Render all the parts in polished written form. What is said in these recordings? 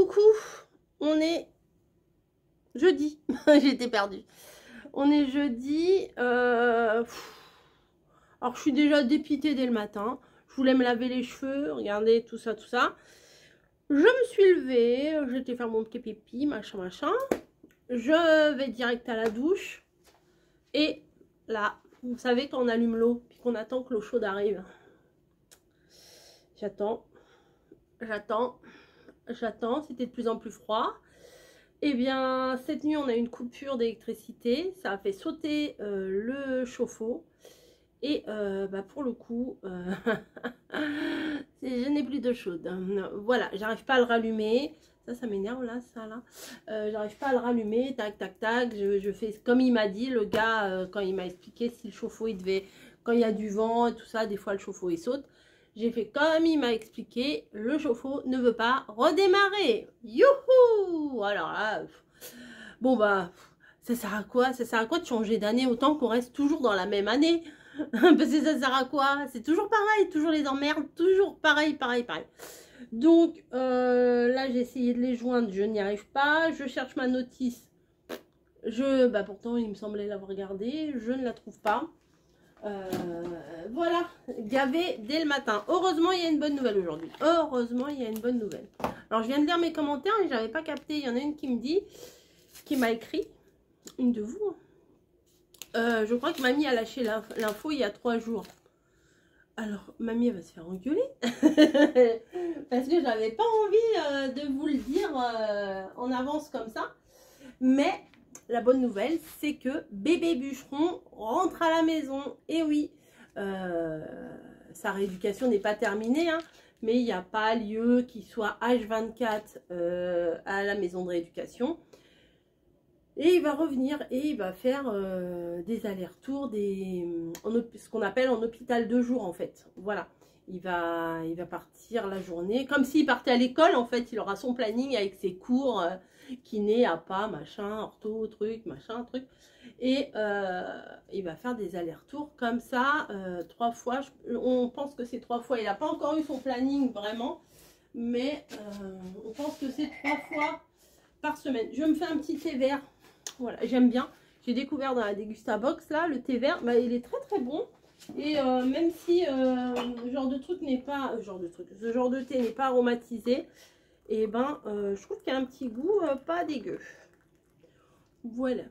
coucou, on est jeudi, j'étais perdue. On est jeudi, alors je suis déjà dépitée dès le matin. Je voulais me laver les cheveux, regardez tout ça, tout ça. Je me suis levée, j'étais faire mon petit pipi, machin, machin. Je vais direct à la douche. Et là, vous savez quand on allume l'eau, puis qu'on attend que l'eau chaude arrive. J'attends, c'était de plus en plus froid. Et bien, cette nuit, on a eu une coupure d'électricité. Ça a fait sauter le chauffe-eau. Et pour le coup, je n'ai plus d'eau chaude. Voilà, j'arrive pas à le rallumer. Ça m'énerve là, ça là. J'arrive pas à le rallumer. Tac, tac, tac. Je fais comme il m'a dit, le gars, quand il m'a expliqué si le chauffe-eau, il devait, quand il y a du vent et tout ça, des fois le chauffe-eau, il saute. J'ai fait comme il m'a expliqué, le chauffe-eau ne veut pas redémarrer. Youhou! Alors là, bon bah, ça sert à quoi? Ça sert à quoi de changer d'année autant qu'on reste toujours dans la même année? Parce que ça sert à quoi? C'est toujours pareil, toujours les emmerdes, toujours pareil. Donc là, j'ai essayé de les joindre, je n'y arrive pas. Je cherche ma notice. Pourtant, il me semblait l'avoir regardée, je ne la trouve pas. Voilà, gavé dès le matin. Heureusement, il y a une bonne nouvelle aujourd'hui. Heureusement, il y a une bonne nouvelle. Alors, je viens de lire mes commentaires et j'avais pas capté. Il y en a une qui me dit, qui m'a écrit, une de vous. Je crois que mamie a lâché l'info il y a 3 jours. Alors, mamie, elle va se faire engueuler. Parce que j'avais pas envie de vous le dire en avance comme ça. Mais la bonne nouvelle, c'est que bébé bûcheron rentre à la maison. Et oui, sa rééducation n'est pas terminée, hein, mais il n'y a pas lieu qu'il soit H24 à la maison de rééducation. Et il va revenir et il va faire des allers-retours, ce qu'on appelle en hôpital de jour en fait. Voilà, il va partir la journée, comme s'il partait à l'école en fait. Il aura son planning avec ses cours, kiné, APA, machin, ortho, truc, machin, truc. Et il va faire des allers-retours comme ça, 3 fois. On pense que c'est 3 fois. Il n'a pas encore eu son planning vraiment, mais on pense que c'est 3 fois par semaine. Je me fais un petit thé vert. Voilà, j'aime bien. J'ai découvert dans la Dégustabox là le thé vert. Il est très très bon. Et même si ce genre de truc n'est pas, ce genre de thé n'est pas aromatisé, et je trouve qu'il y a un petit goût pas dégueu. Voilà.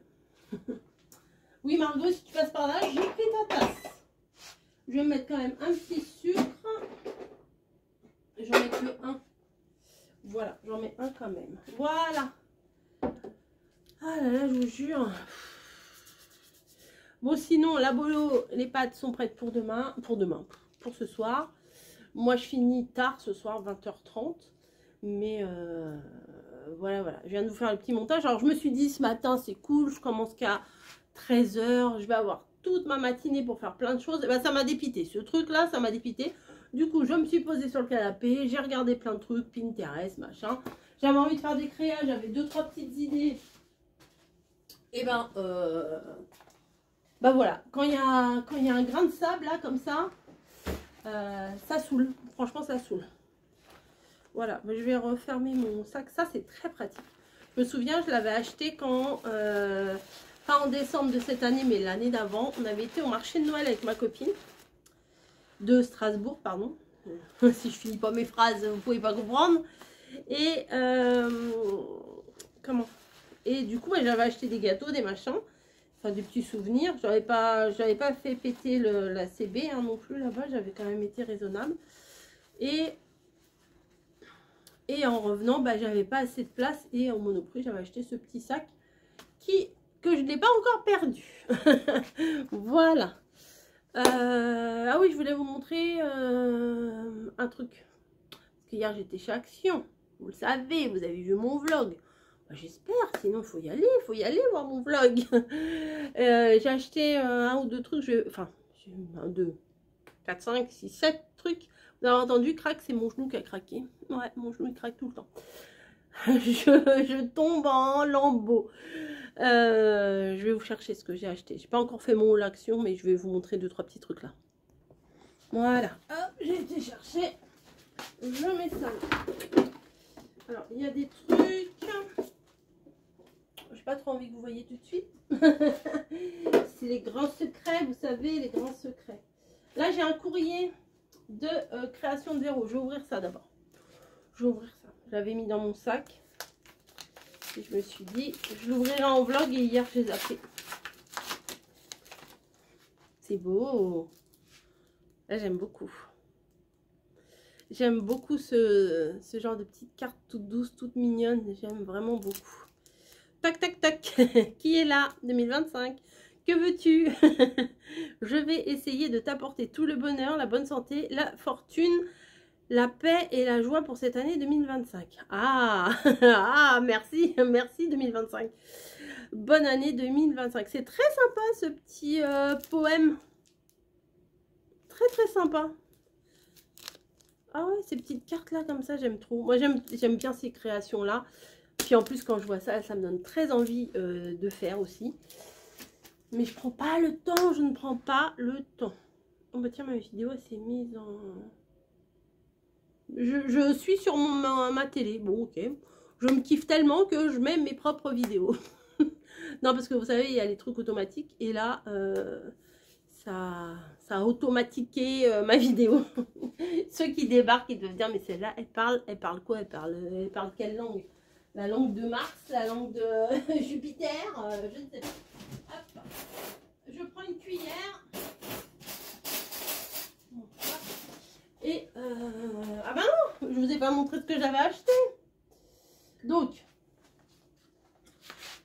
Oui Margot, si tu passes par là, j'ai pris ta tasse. Je vais mettre quand même un petit sucre. J'en mets que un. Voilà, j'en mets un quand même. Voilà. Ah là là, je vous jure. Bon, sinon, la bolo, les pâtes sont prêtes pour demain. Pour ce soir. Moi, je finis tard ce soir, 20h30. Mais voilà. Je viens de vous faire le petit montage. Alors, je me suis dit, ce matin, c'est cool. Je commence qu'à 13h. Je vais avoir toute ma matinée pour faire plein de choses. Et ça m'a dépité. Ce truc-là, ça m'a dépité. Du coup, je me suis posée sur le canapé. J'ai regardé plein de trucs, Pinterest, machin. J'avais envie de faire des créas. J'avais 2-3 petites idées. Et voilà, quand il y a un grain de sable là comme ça saoule, franchement ça saoule. Voilà, je vais refermer mon sac, ça c'est très pratique. Je me souviens, je l'avais acheté quand, pas en décembre de cette année, mais l'année d'avant, on avait été au marché de Noël avec ma copine, de Strasbourg, pardon. Si je finis pas mes phrases, vous pouvez pas comprendre. Et, Et du coup, j'avais acheté des gâteaux, des machins, enfin des petits souvenirs. J'avais pas fait péter la CB hein, non plus là-bas. J'avais quand même été raisonnable. Et en revenant, j'avais pas assez de place. Et en Monoprix, j'avais acheté ce petit sac que je n'ai pas encore perdu. Voilà. Ah oui, je voulais vous montrer un truc. Parce qu'hier, j'étais chez Action. Vous le savez, vous avez vu mon vlog. J'espère, sinon il faut y aller voir mon vlog. J'ai acheté un ou deux trucs, enfin, 1, 2, 4, 5, 6, 7 trucs. Vous avez entendu, craque, c'est mon genou qui a craqué. Ouais, mon genou il craque tout le temps. je tombe en lambeaux. Je vais vous chercher ce que j'ai acheté. J'ai pas encore fait mon haul action, mais je vais vous montrer 2-3 petits trucs là. Voilà. Hop, j'ai été chercher. Je mets ça là. Alors, il y a des trucs. J'ai pas trop envie que vous voyez tout de suite. C'est les grands secrets, vous savez, les grands secrets. Là, j'ai un courrier de création de zéro. Je vais ouvrir ça d'abord. Je vais ouvrir ça. Je l'avais mis dans mon sac. Et je me suis dit, je l'ouvrirai en vlog et hier, je les ai zappé. C'est beau. Là, j'aime beaucoup. J'aime beaucoup ce genre de petites cartes toutes douces, toutes mignonnes. J'aime vraiment beaucoup. Tac, tac, tac. Qui est là? 2025. Que veux-tu? Je vais essayer de t'apporter tout le bonheur, la bonne santé, la fortune, la paix et la joie pour cette année 2025. Ah, ah, merci, merci 2025. Bonne année 2025. C'est très sympa ce petit poème. Très, très sympa. Ah ouais, ces petites cartes-là, comme ça, j'aime trop. Moi, j'aime bien ces créations-là. Puis en plus, quand je vois ça, ça me donne très envie de faire aussi. Mais je prends pas le temps, je ne prends pas le temps. Oh bah tiens, ma vidéo, elle s'est mise en... Je suis sur ma télé. Bon, ok. Je me kiffe tellement que je mets mes propres vidéos. Non, parce que vous savez, il y a les trucs automatiques. Et là, ça a automatiqué ma vidéo. Ceux qui débarquent, ils doivent dire, mais celle-là, elle parle quoi? Elle parle quelle langue? La langue de Mars, la langue de Jupiter, je ne sais pas. Hop. Je prends une cuillère. Et ah ben non, je vous ai pas montré ce que j'avais acheté. Donc,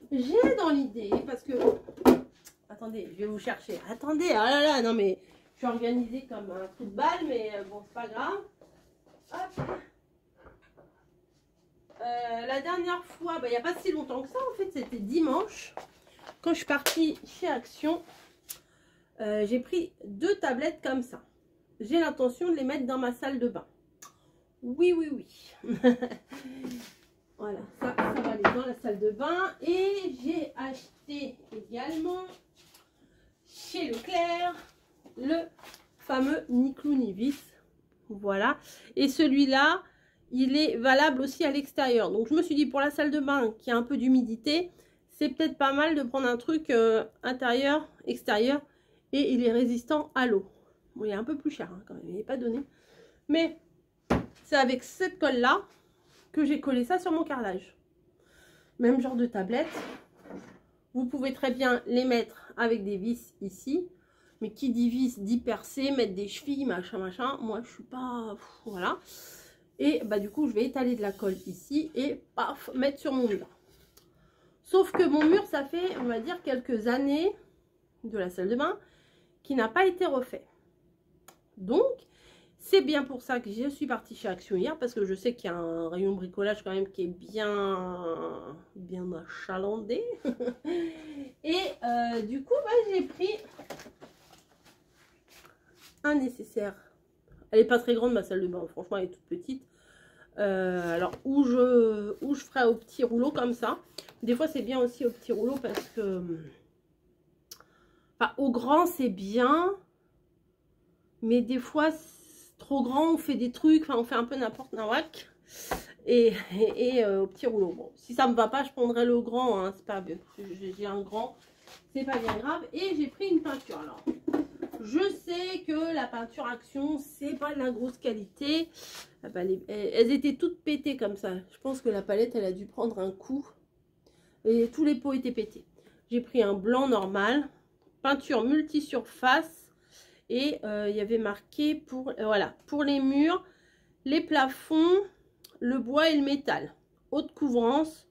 j'ai dans l'idée, parce que... Attendez, je vais vous chercher. Attendez, ah là là, non mais... Je suis organisée comme un trou de balle, mais bon, c'est pas grave. Hop. La dernière fois, bah, il n'y a pas si longtemps que ça, en fait, c'était dimanche. Quand je suis partie chez Action, j'ai pris 2 tablettes comme ça. J'ai l'intention de les mettre dans ma salle de bain. Oui, oui, oui. Voilà, ça va aller dans la salle de bain. Et j'ai acheté également chez Leclerc le fameux ni clou ni vis. Voilà. Et celui-là, il est valable aussi à l'extérieur. Donc je me suis dit, pour la salle de bain qui a un peu d'humidité, c'est peut-être pas mal de prendre un truc intérieur, extérieur. Et il est résistant à l'eau. Bon, il est un peu plus cher hein, quand même, il n'est pas donné. Mais c'est avec cette colle-là que j'ai collé ça sur mon carrelage. Même genre de tablette. Vous pouvez très bien les mettre avec des vis ici. Mais qui dit vis, dit percer, mettre des chevilles, machin, machin. Moi, je suis pas... Voilà. Et bah du coup, je vais étaler de la colle ici et paf, mettre sur mon mur. Sauf que mon mur, ça fait, on va dire, quelques années de la salle de bain qui n'a pas été refait. Donc, c'est bien pour ça que je suis partie chez Action hier, parce que je sais qu'il y a un rayon bricolage quand même qui est bien achalandé. Et du coup, bah, j'ai pris un nécessaire. Elle n'est pas très grande ma salle de bain, franchement elle est toute petite. Alors où je ferai au petit rouleau comme ça. Des fois c'est bien aussi au petit rouleau parce que enfin, au grand c'est bien, mais des fois trop grand on fait des trucs, enfin on fait un peu n'importe nawak. Et au petit rouleau, bon, si ça me va pas je prendrai le grand, hein, c'est pas bien, j'ai un grand, c'est pas bien grave. Et j'ai pris une peinture. Alors je sais que la peinture Action, c'est pas de la grosse qualité. Elles étaient toutes pétées comme ça. Je pense que la palette, elle a dû prendre un coup. Et tous les pots étaient pétés. J'ai pris un blanc normal. Peinture multisurface. Et il y avait marqué pour, voilà, pour les murs, les plafonds, le bois et le métal. Haute couvrance.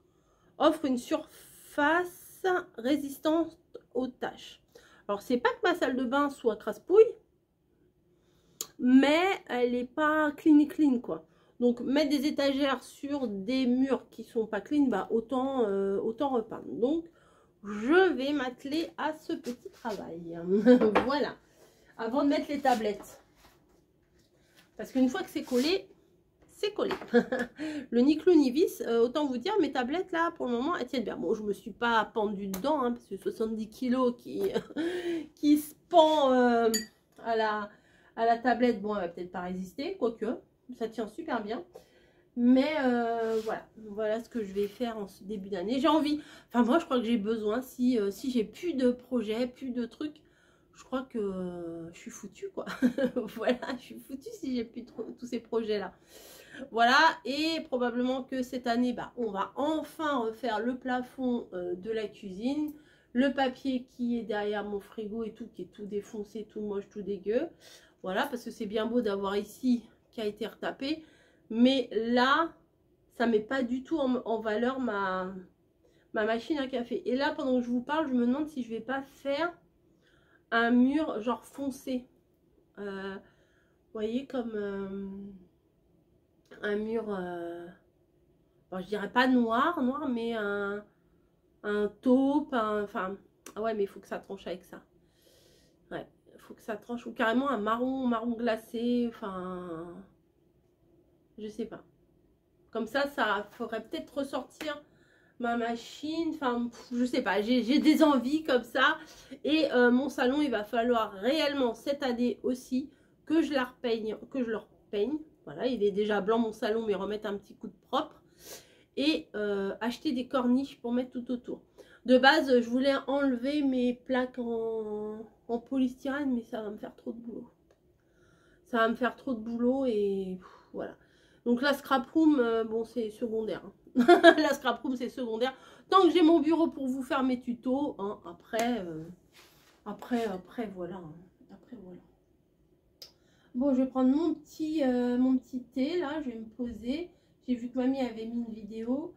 Offre une surface résistante aux taches. Alors, c'est pas que ma salle de bain soit crasse-pouille, mais elle n'est pas clean, quoi. Donc, mettre des étagères sur des murs qui sont pas clean, bah, autant repeindre. Donc, je vais m'atteler à ce petit travail. Voilà. Avant de mettre les tablettes. Parce qu'une fois que c'est collé, c'est collé. Le ni clou ni vis, autant vous dire, mes tablettes là, pour le moment, elles tiennent bien. Bon, je me suis pas pendue dedans, hein, parce que 70 kilos qui se pend à la tablette, bon, elle va peut-être pas résister, quoique, ça tient super bien. Mais voilà ce que je vais faire en ce début d'année. J'ai envie, enfin moi je crois que j'ai besoin, si j'ai plus de projets, plus de trucs, je crois que je suis foutue quoi. Voilà, je suis foutue si j'ai plus tous ces projets là. Voilà, et probablement que cette année, bah, on va enfin refaire le plafond de la cuisine. Le papier qui est derrière mon frigo et tout, qui est tout défoncé, tout moche, tout dégueu. Voilà, parce que c'est bien beau d'avoir ici qui a été retapé. Mais là, ça ne met pas du tout en valeur ma machine à café. Et là, pendant que je vous parle, je me demande si je vais pas faire un mur genre foncé. Vous voyez, comme un mur, bon, je dirais pas noir, mais un taupe, enfin, ah ouais, mais il faut que ça tranche avec ça. Ouais, il faut que ça tranche, ou carrément un marron glacé, enfin, je sais pas. Comme ça ferait peut-être ressortir ma machine, enfin, je sais pas, j'ai des envies comme ça. Et mon salon, il va falloir réellement cette année aussi que je le repeigne. Voilà, il est déjà blanc mon salon, mais remettre un petit coup de propre. Et acheter des corniches pour mettre tout autour. De base, je voulais enlever mes plaques en polystyrène, mais ça va me faire trop de boulot. Ça va me faire trop de boulot et voilà. Donc la scrap room, bon, c'est secondaire. Hein. La scrap room, c'est secondaire. Tant que j'ai mon bureau pour vous faire mes tutos, hein, après, voilà. Hein. Après, voilà. Bon, je vais prendre mon petit thé, là. Je vais me poser. J'ai vu que mamie avait mis une vidéo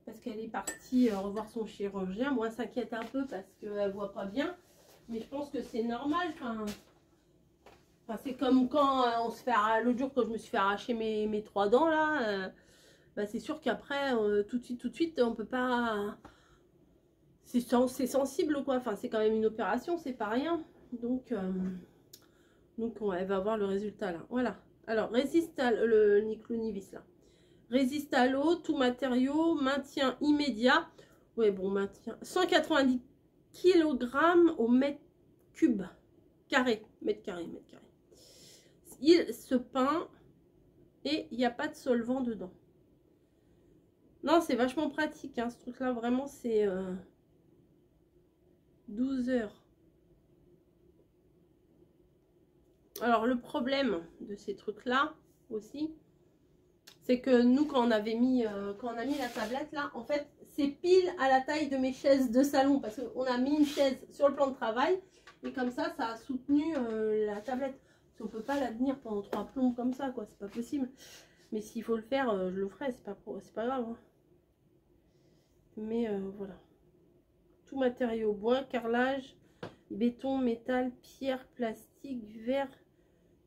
parce qu'elle est partie revoir son chirurgien. Moi, elle s'inquiète un peu parce qu'elle ne voit pas bien. Mais je pense que c'est normal. Enfin, c'est comme quand on se fait l'autre jour, quand je me suis fait arracher mes 3 dents, là. Bah, c'est sûr qu'après, tout de suite, on peut pas... C'est sensible, quoi. Enfin, c'est quand même une opération, c'est pas rien. Donc elle va voir le résultat, là. Voilà. Alors, résiste à le Niclonivis, là. Résiste à l'eau, tout matériau, maintien immédiat. Ouais, bon, maintien. 190 kg au mètre cube. Carré. Mètre carré. Il se peint et il n'y a pas de solvant dedans. Non, c'est vachement pratique, hein, ce truc-là. Vraiment, c'est 12 heures. Alors, le problème de ces trucs-là aussi, c'est que nous, quand on a mis la tablette là, en fait, c'est pile à la taille de mes chaises de salon parce qu'on a mis une chaise sur le plan de travail et comme ça a soutenu la tablette. Parce qu'on peut pas la tenir pendant 3 plombs comme ça, quoi, c'est pas possible. Mais s'il faut le faire, je le ferai, c'est pas grave. Hein. Mais voilà. Tout matériau, bois, carrelage, béton, métal, pierre, plastique, verre,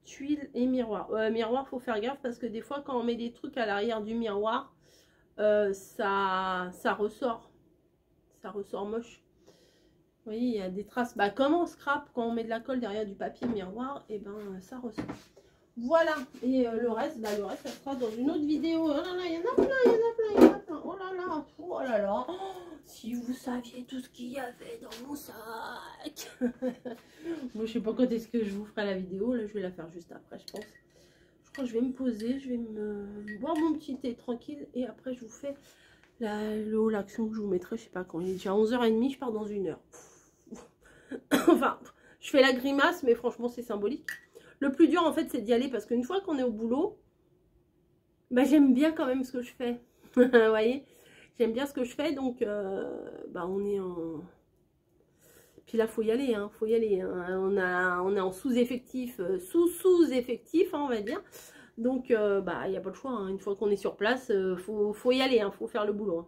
tuiles et miroir. Miroir, faut faire gaffe parce que des fois quand on met des trucs à l'arrière du miroir, ça ressort. Ça ressort moche. Vous voyez, il y a des traces. Bah, comme en scrap, quand on met de la colle derrière du papier miroir, et ben ça ressort. Voilà. Et le reste, ça sera dans une autre vidéo. Oh là là, il y en a plein, Oh là là, oh là là. Oh, si vous saviez tout ce qu'il y avait dans mon sac. Moi, je sais pas quand est-ce que je vous ferai la vidéo. Là, je vais la faire juste après, je pense. Je crois que je vais me poser. Je vais me boire mon petit thé tranquille. Et après, je vous fais l'action que je vous mettrai. Je sais pas quand. Il est déjà 11h30. Je pars dans 1 heure. Enfin, je fais la grimace, mais franchement, c'est symbolique. Le plus dur, en fait, c'est d'y aller parce qu'une fois qu'on est au boulot, bah, j'aime bien quand même ce que je fais. Vous voyez, j'aime bien ce que je fais, donc bah, on est en... Puis là, faut y aller, hein, faut y aller. Hein. On est en sous-effectif, sous-effectif, hein, on va dire. Donc, bah, il n'y a pas le choix. Hein. Une fois qu'on est sur place, faut y aller, hein, faut faire le boulot. Hein.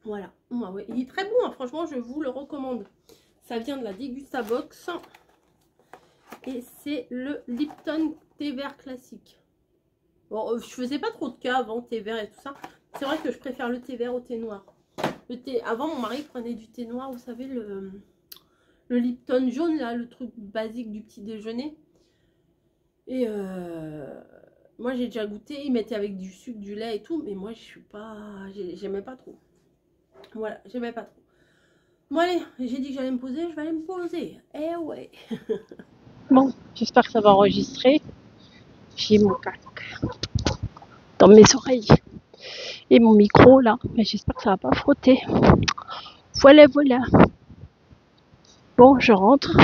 Voilà. Ah, ouais. Il est très bon, hein, franchement, je vous le recommande. Ça vient de la Degustabox. Et c'est le Lipton thé vert classique. Bon, je faisais pas trop de cas avant, thé vert et tout ça. C'est vrai que je préfère le thé vert au thé noir. Avant, mon mari prenait du thé noir, vous savez, le Lipton jaune, là, le truc basique du petit déjeuner. Et moi, j'ai déjà goûté, il mettait avec du sucre, du lait et tout, mais moi, j'aimais pas trop. Voilà, j'aimais pas trop. Bon, allez, j'ai dit que j'allais me poser, je vais aller me poser. Eh ouais. Bon, j'espère que ça va enregistrer. J'ai mon casque. dans mes oreilles. Et mon micro là, mais j'espère que ça va pas frotter. Voilà, voilà. Bon, je rentre.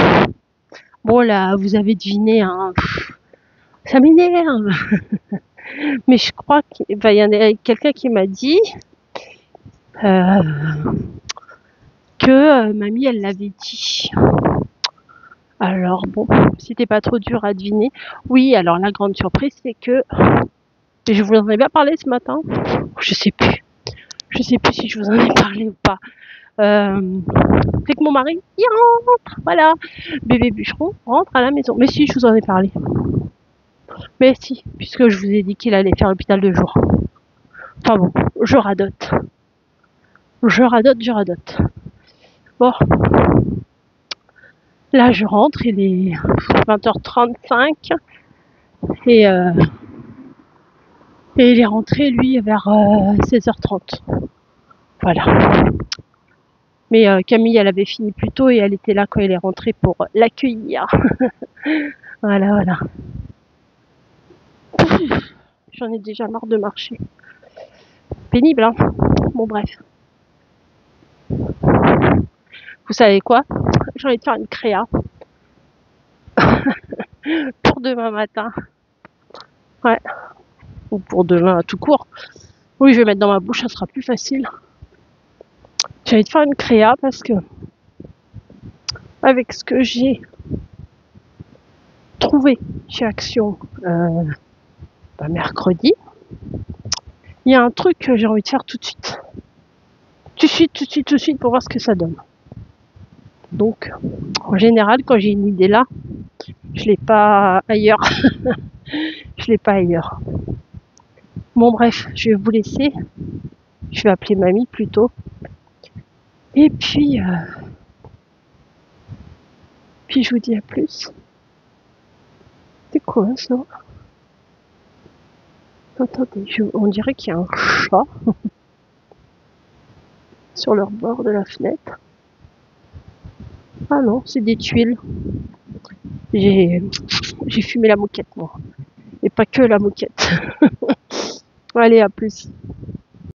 Bon là, vous avez deviné, hein, ça m'énerve. Mais je crois qu'il y en a quelqu'un qui m'a dit euh, que mamie, elle l'avait dit. Alors bon, c'était pas trop dur à deviner. Oui, alors la grande surprise, c'est que je vous en ai bien parlé ce matin. Je sais plus. Je sais plus si je vous en ai parlé ou pas. C'est que mon mari, il rentre. Voilà. Bébé bûcheron rentre à la maison. Mais si, je vous en ai parlé. Mais si, puisque je vous ai dit qu'il allait faire l'hôpital de jour. Enfin bon, je radote. Je radote. Bon, là je rentre, il est 20h35 et il est rentré lui vers 16h30. Voilà. Mais Camille, elle avait fini plus tôt et elle était là quand il est rentré pour l'accueillir. Voilà. J'en ai déjà marre de marcher. Pénible, hein. Bon, bref. Vous savez quoi? J'ai envie de faire une créa pour demain matin. Ouais. Ou pour demain tout court. Oui, je vais mettre dans ma bouche, ça sera plus facile. J'ai envie de faire une créa parce que avec ce que j'ai trouvé chez Action mercredi, il y a un truc que j'ai envie de faire tout de suite. Tout de suite pour voir ce que ça donne. Donc, en général, quand j'ai une idée là, je l'ai pas ailleurs. Je l'ai pas ailleurs. Bon, bref, je vais vous laisser. Je vais appeler mamie plutôt. Et puis je vous dis à plus. C'est quoi ça? Attendez, on dirait qu'il y a un chat sur leur bord de la fenêtre. Ah non, c'est des tuiles. J'ai fumé la moquette, moi. Et pas que la moquette. Allez, à plus.